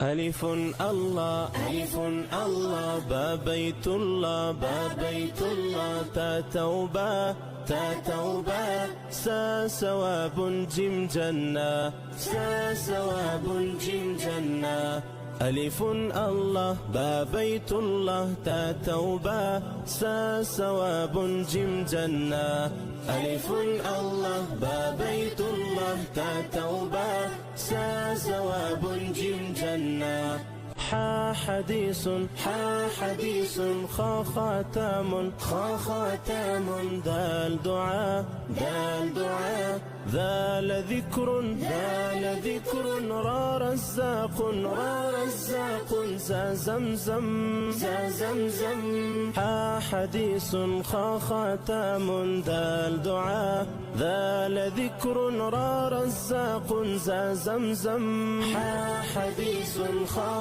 ألف الله ألف الله با بيت الله با بيت الله تا توبة تا توبة سا ثواب جيم جنة سا ثواب جيم جنة ألف الله با بيت الله تا توبة سا ثواب جيم جنة ألف الله با بيت الله تا توبة سا ثواب جيم جنة حا حديث حا حديث خا خاتم خا خاتم دال دعاء دال دعاء ذال ذكر ذال ذكر را رزاق را رزاق زا زمزم زا زمزم حا حديث خا خاتم دال دعاء ذال ذكر را رزاق زا زمزم حا حديث خا